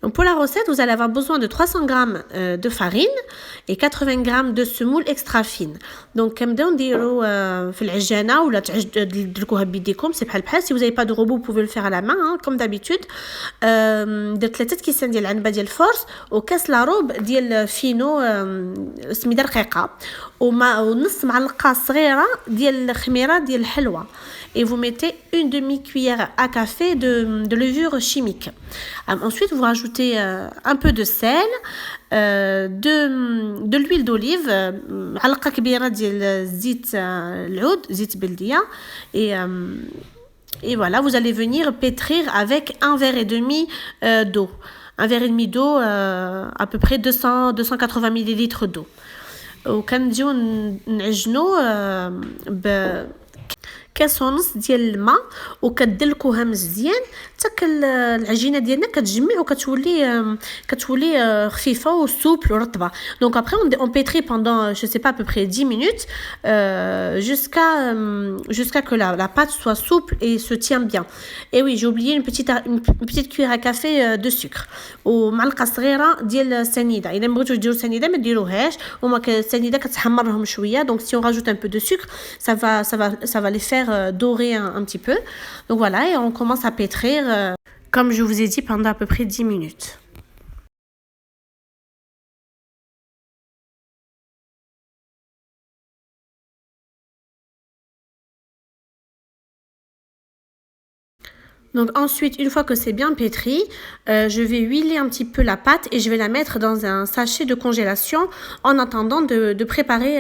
Donc pour la recette, vous allez avoir besoin de 300 g de farine et 80 g de semoule extra fine. Donc كنبداو نديرو في العجانه ولا تدلكوها بيديكم سي بحال si vous n'avez pas de robot vous pouvez le faire à la main hein, comme d'habitude. درت 3 كيسان ديال العنبه ديال الفورس وكاس لاروب ديال فينو سميده رقيقه ونص معلقه صغيره ديال الخميره ديال الحلوه. Et vous mettez une demi-cuillère à café de levure chimique. Ensuite, vous rajoutez un peu de sel, de l'huile d'olive, علقة كبيرة ديال زيت العود, زيت بلدية, et voilà, vous allez venir pétrir avec un verre et demi d'eau. Un verre et demi d'eau, à peu près 280 millilitres d'eau. وكنجيو نعجنو كاس ونص ديال الماء وكتدلكوها مزيان حتى العجينه ديالنا كتجمع وكتولي خفيفه وسوبل ورطبه. Donc après on pétrit pendant je sais pas à peu près 10 minutes jusqu'à que la pâte soit souple et se tient bien. Et oui, j'ai oublié une petite cuillère à café de sucre ومعلقه صغيره ديال السنيده. اذا بغيتو ديروا سنيده ما ديروهاش, هما السنيده كتحمرهم شويه. Donc si on rajoute un peu de sucre, ça va les faire dorer un petit peu. Donc voilà, et on commence à pétrir comme je vous ai dit pendant à peu près 10 minutes. Donc ensuite, une fois que c'est bien pétri, je vais huiler un petit peu la pâte et je vais la mettre dans un sachet de congélation en attendant de préparer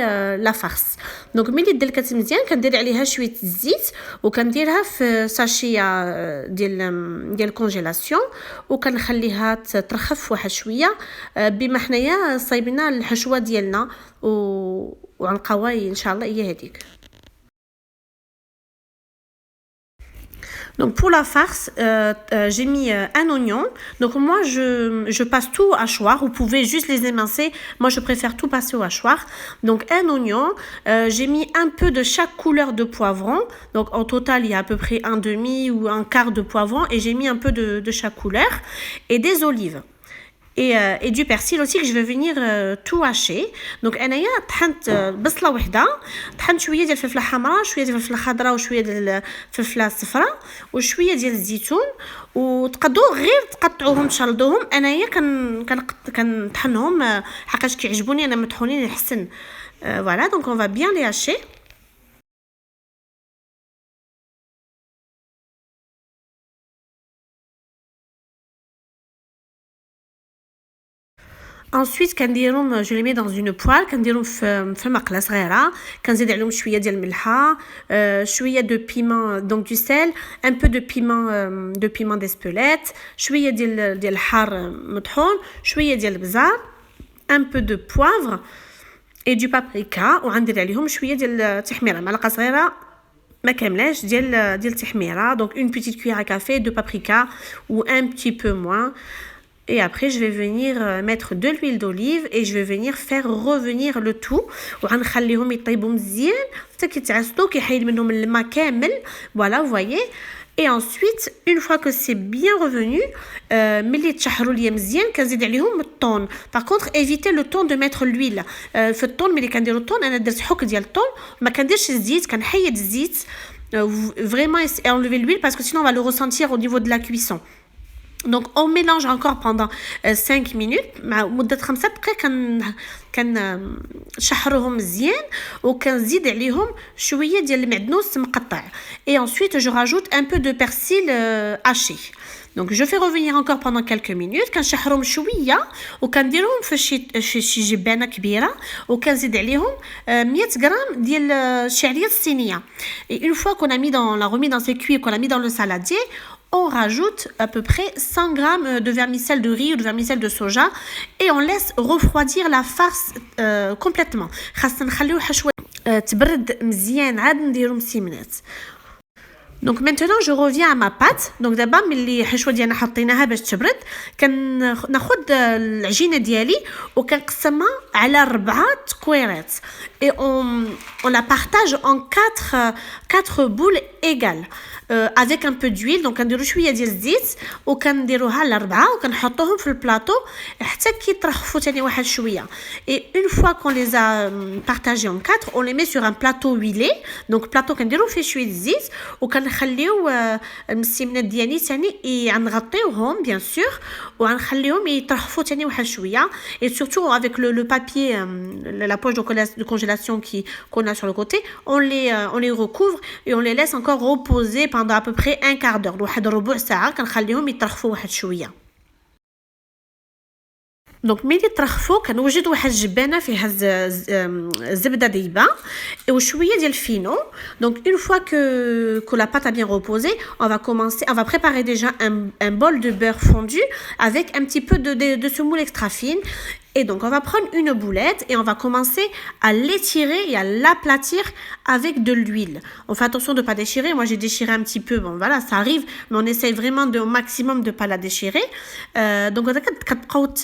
la farce. Donc ملي دلكت مزيان كندير عليها شويه الزيت وكنديرها في ساشيه ديال كونجيلاسيون وكنخليها ترخف واحد شويه بما حنايا صايبنا الحشوه ديالنا وعنقواي ان شاء الله هي هذيك. Donc pour la farce, j'ai mis un oignon. Donc moi je passe tout au hachoir. Vous pouvez juste les émincer. Moi je préfère tout passer au hachoir. Donc un oignon, j'ai mis un peu de chaque couleur de poivron. Donc en total il y a à peu près un demi ou un quart de poivron et j'ai mis un peu de chaque couleur et des olives. Et du persil aussi que je vais venir tout hacher. Donc انايا طحنت بصله وحده, طحنت شويه ديال الفلفله حمراء, شويه ديال الفلفله خضراء وشويه ديال الفلفله الصفراء وشويه ديال الزيتون, وتقدروا غير تقطعوهم تشلضوهم. انايا كنطحنهم حقاش كيعجبوني انا مطحونين احسن. Voilà, donc on va bien les hacher. Ensuite كنديرهم je les mets dans une poêle, كنديرهم في مقله صغيره, كنزيد عليهم شويه ديال الملحه, شويه de piment, donc du sel, un peu de piment d'Espelette, شويه ديال الحار مطحون, شويه ديال البزار, un peu de poivre et du paprika, وغندير عليهم شويه ديال التحميره, معلقه صغيره ما كاملاش ديال التحميره. Donc une petite cuillère à café de paprika ou un petit peu moins. Et après je vais venir mettre de l'huile d'olive et je vais venir faire revenir le tout وغنخليهم يطيبوا مزيان حتى كيتعسلوا كيحيد منهم الماء كامل. Voilà, vous voyez. Et ensuite une fois que c'est bien revenu, ملي تشحروا ليا مزيان كنزيد عليهم الطون. Par contre évitez le temps de mettre l'huile. في الطون ملي كنديروا الطون انا درت حك ديال الطون, ما كنديرش الزيت, كنحيد الزيت. Vraiment enlever l'huile parce que sinon on va le ressentir au niveau de la cuisson. Donc on mélange encore pendant 5 minutes مع مده 5 دقائق. كنشحروهم مزيان وكنزيد عليهم شويه ديال المعدنوس مقطع. Et ensuite je rajoute un peu de persil haché. Donc je fais revenir encore pendant quelques minutes, كنشحروهم شويه وكنديرهم في شي جبانه كبيره وكنزيد عليهم 100 غرام ديال الشعريه الصينيه. Et une fois qu'on a mis remis dans ses cuits, qu'on a mis dans le saladier, on rajoute à peu près 100 grammes de vermicelle de riz ou de vermicelle de soja et on laisse refroidir la farce complètement. خاصنا نخليو الحشوه تبرد مزيان عاد نديرو مسيمنات. Donc maintenant je reviens à ma pâte. Donc دابا ملي الحشوه ديالنا حطيناها باش تبرد, كناخذ العجينه ديالي وكنقسمها على 4 تكويرات et on la partage en 4 boules égales. avec un peu d'huile. Donc كنديروا شويه ديال الزيت وكنديروها لاربعه وكنحطوهم في البلاطو حتى كيترخفوا ثاني واحد شويه. Et une fois qu'on les a partagés en quatre, on les met sur un plateau huilé. Donc plateau كنديروا فيه شويه الزيت وكنخليو المسمنات ديالي ثاني غنغطيوهم bien sûr وغنخليهم يترخفوا ثاني واحد شويه. Et surtout avec le papier la poche de congélation qu'on a sur le côté, on les recouvre et on les laisse encore reposer pendant à peu près un quart d'heure. واحد ربع ساعه كنخليهم يترخفوا واحد شويه. دونك ملي ترخفوا كنوجد واحد الجبانه فيها الزبده دايبه وشويه ديال الفينو. Donc une fois que la pâte a bien reposé, on va préparer déjà un bol de beurre fondu avec un petit peu de semoule extra fine. Et donc, on va prendre une boulette et on va commencer à l'étirer et à l'aplatir avec de l'huile. On fait attention de ne pas déchirer. Moi, j'ai déchiré un petit peu. Bon, voilà, ça arrive. Mais on essaye vraiment au maximum de ne pas la déchirer. Donc, كتبقاو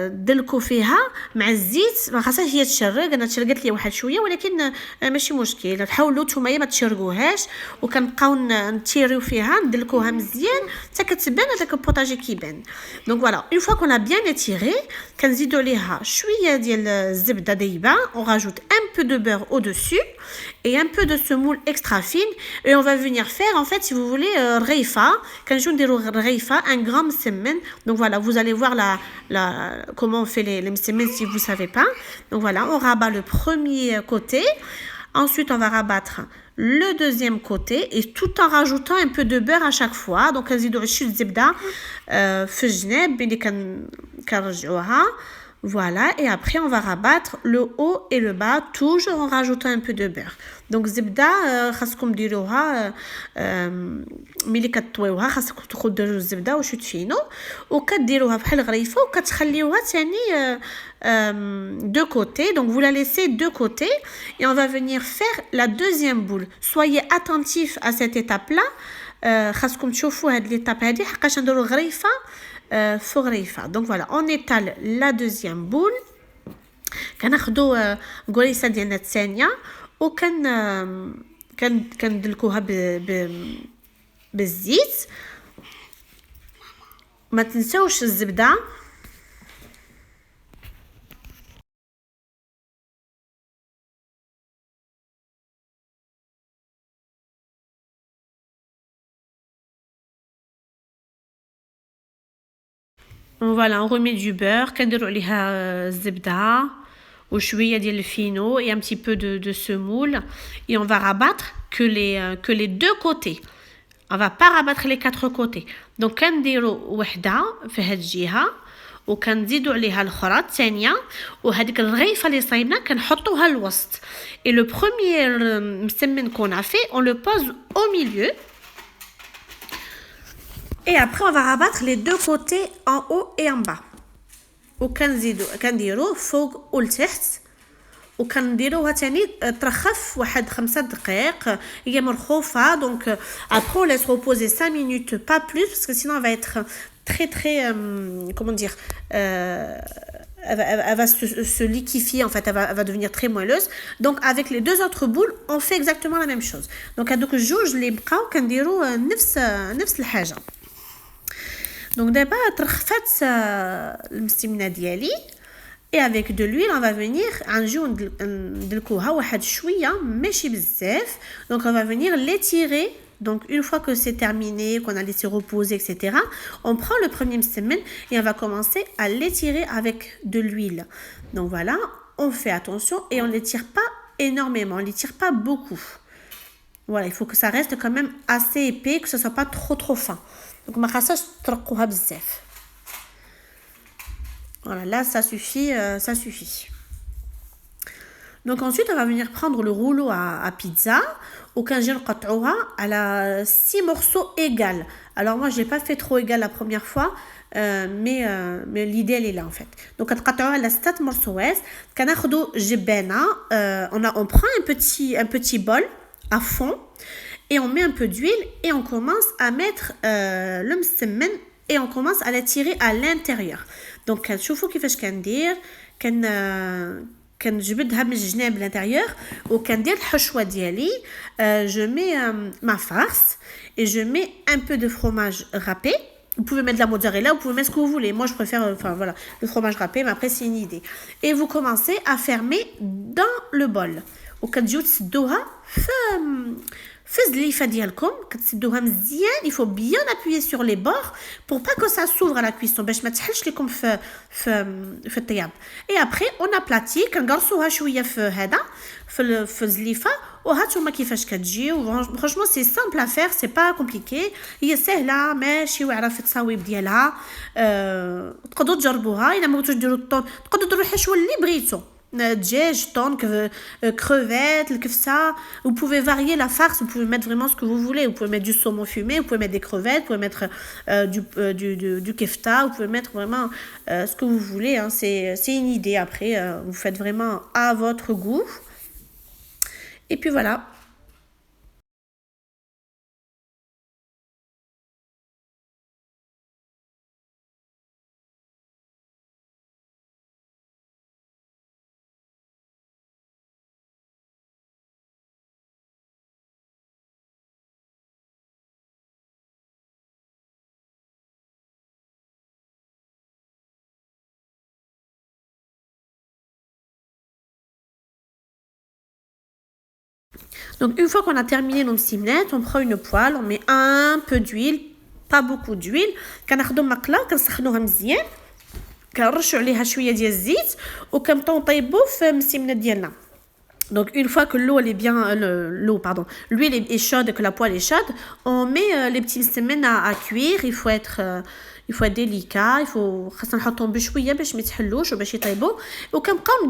دلكو فيها مع الزيت. ما خاصهاش هي تشرق. أنا تشرقت لي واحد شوية ولكن ماشي مشكل. حاولوا نتوما ما تشرقوهاش وكنبقاو نتيريو فيها ندلكوها مزيان حتى كتبان هذاك البوطاجي كيبان. Donc voilà, une fois qu'on a bien étiré, كنزيدو عليها شويه ديال الزبده دايبه. On rajoute un peu de beurre au-dessus et un peu de semoule extra fine et on va venir faire en fait si vous voulez رغيفه. كنجيو نديرو رغيفه un grand مسمن. Donc voilà, vous allez voir comment on fait les مسمن si vous savez pas. Donc voilà, on rabat le premier côté. Ensuite, on va rabattre le deuxième côté et tout en rajoutant un peu de beurre à chaque fois. Donc, كنزيدو عشيو الزبده في الجناب اللي كنرجعوها. Voilà, et après on va rabattre le haut et le bas toujours en rajoutant un peu de beurre. Donc الزبده خاصكم ديروها ملي كطويوها خاصكم تديروا الزبده وشويه فينو وكديروها بحال غريفه وكتخليوها ثاني de côté. Donc vous la laissez de côté et on va venir faire la deuxième boule. Soyez attentifs à cette étape là. خاصكم تشوفوا هاد l'étape هادي حقاش نديروا غريفه في غريفه. Donc voilà, on étale la deuxième boule. كناخذوا غريسه ديالنا الثانيه كندلكوها بالزيت. ما تنساوش الزبده. Voilà, on remet du beurre, كنديروا عليها الزبده وشويه ديال الفينو et un petit peu de semoule et on va rabattre que les deux côtés. On va pas rabattre les quatre côtés. Donc كنديروا وحده في هاد الجهه وكنزيدوا عليها الاخرى الثانيه وهذيك الرغيفه اللي صايبنا كنحطوها الوسط. Et le premier مسمن qu'on a fait, on le pose au milieu. Et après, on va rabattre les deux côtés en haut et en bas. وكنديروا فوق ولتحت وكنديروها تاني ترخف واحد 5 دقائق هي مرخوفه. Donc après on laisse reposer 5 minutes pas plus parce que sinon elle va être très comment dire elle va se liquéfier en fait, elle va devenir très moelleuse. Donc avec les deux autres boules on fait exactement la même chose. Donc هذوك الجوج اللي بقاو كنديروا نفس الحاجه. Donc d'abord ترخفت المسمنه ديالي et avec de l'huile on va venir نجيو ندلكوها واحد شويه ماشي بزاف. Donc on va venir l'étirer. Donc une fois que c'est terminé, qu'on a laissé reposer, etc., on prend le premier مسمن et on va commencer à l'étirer avec de l'huile. Donc voilà, on fait attention et on l'étire pas énormément, on l'étire pas beaucoup. Voilà, il faut que ça reste quand même assez épais, que ce soit pas trop fin. Donc ما خاصهاش ترقوها بزاف. Voilà, là ça suffit. Donc ensuite on va venir prendre le rouleau à pizza وكنجي نقطعوها على 6 morceaux égaux. Alors moi je l'ai pas fait trop égal la première fois mais l'idée elle est là en fait. Donc كنقطعوها على 6 morceaux. كناخذوا جبانه on prend un petit bol à fond et on met un peu d'huile et on commence à mettre le مسمن et on commence à l'étirer à l'intérieur. Donc كنشوفوا كيفاش كندير كنجبدها من الجناب l'intérieur وكندير الحشوه ديالي. Je mets ma farce et je mets un peu de fromage râpé. Vous pouvez mettre de la mozzarella, vous pouvez mettre ce que vous voulez. Moi, je préfère voilà, le fromage râpé, mais après, c'est une idée. Et vous commencez à fermer dans le bol. وكتجيو تسدوها في الزليفه ديالكم كتسدوها مزيان. Il faut bien appuyer sur les bords pour pas que ça s'ouvre à la cuisson باش ما تحلش لكم في الطياب. Et après on aplatit كنقرصوها شويه في هذا في الزليفه وهانتوما كيفاش كتجي. franchement c'est simple à faire, c'est pas compliqué. هي سهله ماشي واعره في التصاويب ديالها. تقدروا تجربوها. الا ما بغيتوش ديروا الطون تقدروا ديروا الحشوه اللي بغيتو. دجاج طون crevettes le kefsa. Vous pouvez varier la farce, vous pouvez mettre vraiment ce que vous voulez. Vous pouvez mettre du saumon fumé, vous pouvez mettre des crevettes, vous pouvez mettre du kefta, vous pouvez mettre vraiment ce que vous voulez, hein. C'est une idée. Après vous faites vraiment à votre goût et puis voilà. Donc une fois qu'on a terminé nos msimnet, on prend une poêle, on met un peu d'huile, pas beaucoup d'huile. كناخدو مقله كنسخنوها مزيان كنرشوا عليها شويه ديال الزيت وكنبقاو نطيبوا في المسمنه ديالنا. Donc une fois que l'huile est chaude et que la poêle est chaude, on met les petits msemen à cuire. Il faut être délicat, il faut خاصنا نحطهم بشويه باش ما يتحلوش وباش يطيبوا وكنبقاو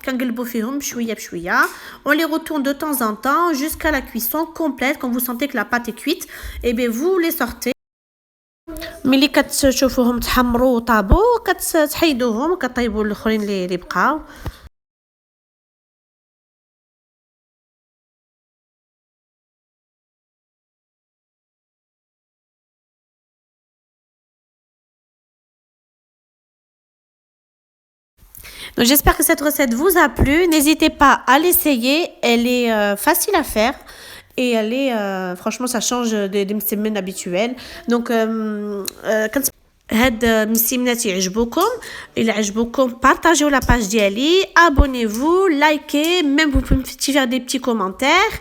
كنقلبوا فيهم بشويه بشويه. On les retourne de temps en temps jusqu'à la cuisson complète. Quand vous sentez que la pâte est cuite, et bien vous les sortez. ملي كتشوفوهم تحمروا وطابوا كتحيدوهم وكطيبوا الاخرين اللي بقاو. Donc j'espère que cette recette vous a plu. N'hésitez pas à l'essayer. Elle est facile à faire. Et elle est franchement ça change des semaines habituelles. Donc هاد مسيمنات يعجبوكم. إلا عجبوكم partagez la page ديالي, abonnez-vous, likez, même vous pouvez faire des petits commentaires.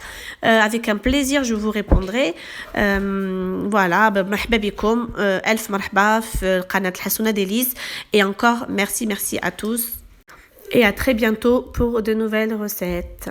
Avec un plaisir je vous répondrai. Voilà, مرحبا بكم, ألف مرحبا في قناة الحسونة ديليز. Et encore merci à tous et à très bientôt pour de nouvelles recettes.